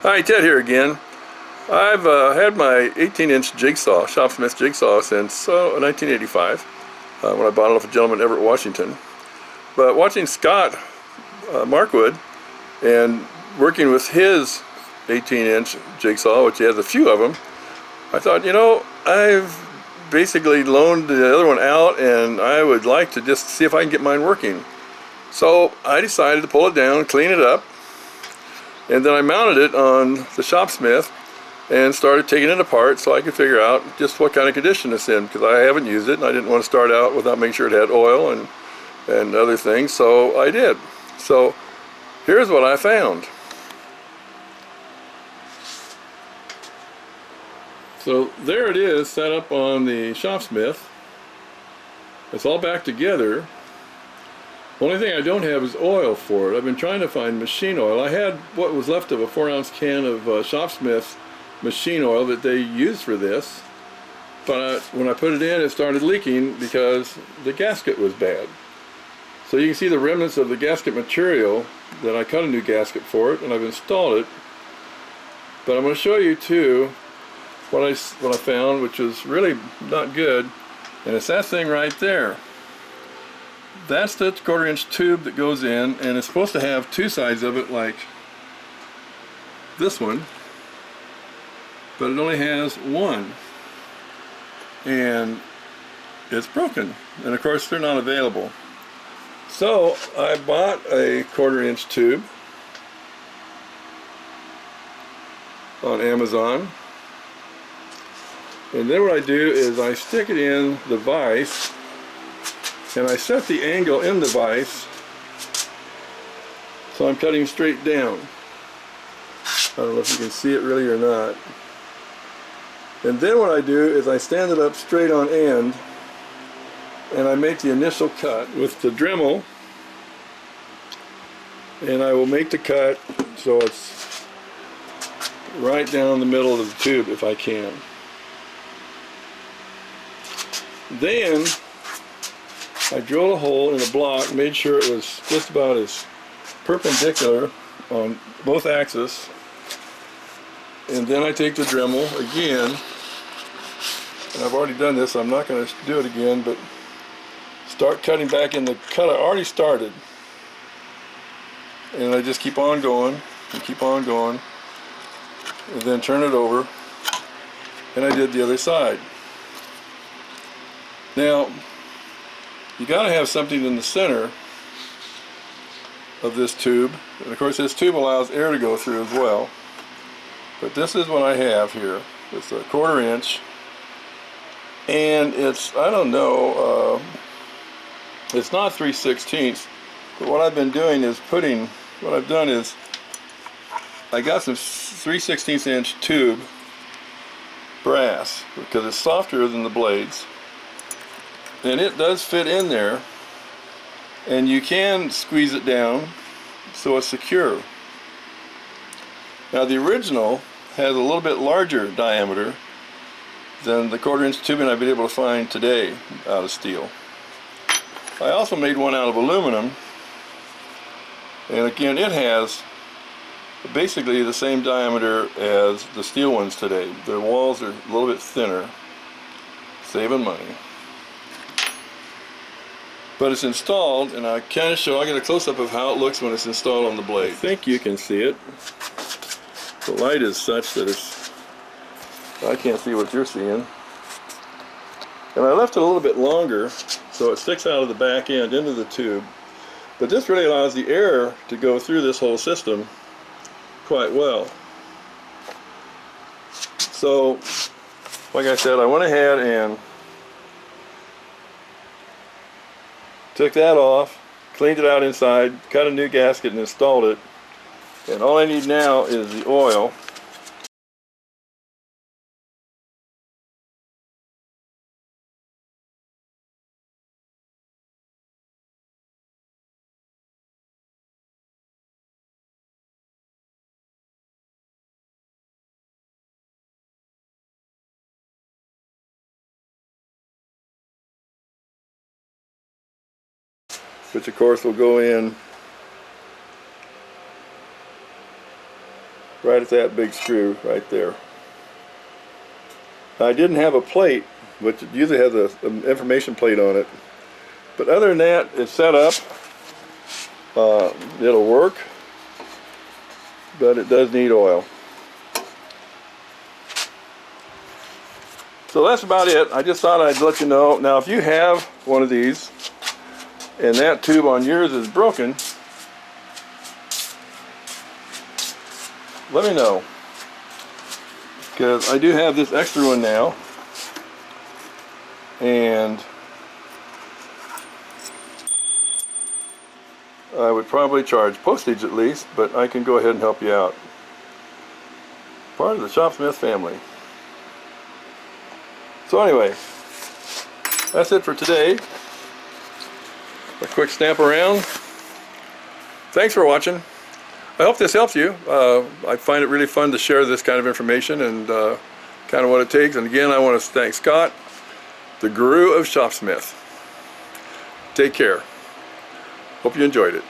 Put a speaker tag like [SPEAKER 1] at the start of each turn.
[SPEAKER 1] Hi, Ted here again. I've had my 18-inch Jigsaw, Shopsmith Jigsaw, since 1985, when I bought it off a gentleman in Everett, Washington. But watching Scott Markwood and working with his 18-inch Jigsaw, which he has a few of them, I thought, you know, I've basically loaned the other one out and I would like to just see if I can get mine working. So I decided to pull it down, clean it up, and then I mounted it on the Shopsmith and started taking it apart so I could figure out just what kind of condition it's in, because I haven't used it and I didn't want to start out without making sure it had oil and other things, so I did. So here's what I found. So there it is, set up on the Shopsmith. It's all back together. Only thing I don't have is oil for it. I've been trying to find machine oil. I had what was left of a 4-ounce can of Shopsmith machine oil that they used for this, but when I put it in, it started leaking because the gasket was bad. So you can see the remnants of the gasket material. That I cut a new gasket for it and I've installed it. But I'm going to show you too what I found, which was really not good, and it's that thing right there. That's the 1/4-inch tube that goes in, and it's supposed to have two sides of it like this one, but it only has one, and it's broken, and of course they're not available. So I bought a 1/4-inch tube on Amazon, and then what I do is I stick it in the vise and I set the angle in the vise so I'm cutting straight down. I don't know if you can see it really or not. And then what I do is I stand it up straight on end and I make the initial cut with the Dremel, and I will make the cut so it's right down the middle of the tube if I can. Then I drilled a hole in a block, made sure it was just about as perpendicular on both axes, and then I take the Dremel again, and I've already done this, so I'm not going to do it again, but start cutting back in the cut I already started, and I just keep on going and keep on going, and then turn it over, and I did the other side. Now you got to have something in the center of this tube, and of course this tube allows air to go through as well, but this is what I have here. It's a 1/4-inch, and it's, I don't know, it's not 3/16, but what I've been doing is what I've done is I got some 3/16 inch tube brass because it's softer than the blades, and it does fit in there, and you can squeeze it down so it's secure. Now the original has a little bit larger diameter than the 1/4-inch tubing I've been able to find today out of steel. I also made one out of aluminum, and again it has basically the same diameter as the steel ones today. The walls are a little bit thinner, saving money. But it's installed, and I kind of show, I get a close-up of how it looks when it's installed on the blade. I think you can see it. The light is such that I can't see what you're seeing. And I left it a little bit longer so it sticks out of the back end into the tube. But this really allows the air to go through this whole system quite well. So, like I said, I went ahead and took that off, cleaned it out inside, cut a new gasket and installed it, and all I need now is the oil. Which of course will go in right at that big screw right there. I didn't have a plate, which usually has an information plate on it. But other than that, it's set up. It'll work, but it does need oil. So that's about it. I just thought I'd let you know. Now, if you have one of these and that tube on yours is broken, let me know, because I do have this extra one now, and I would probably charge postage at least, but I can go ahead and help you out. Part of the Shopsmith family. So anyway, that's it for today. A quick stamp around. Thanks for watching. I hope this helps you. I find it really fun to share this kind of information and kind of what it takes. And again, I want to thank Scott, the guru of Shopsmith. Take care. Hope you enjoyed it.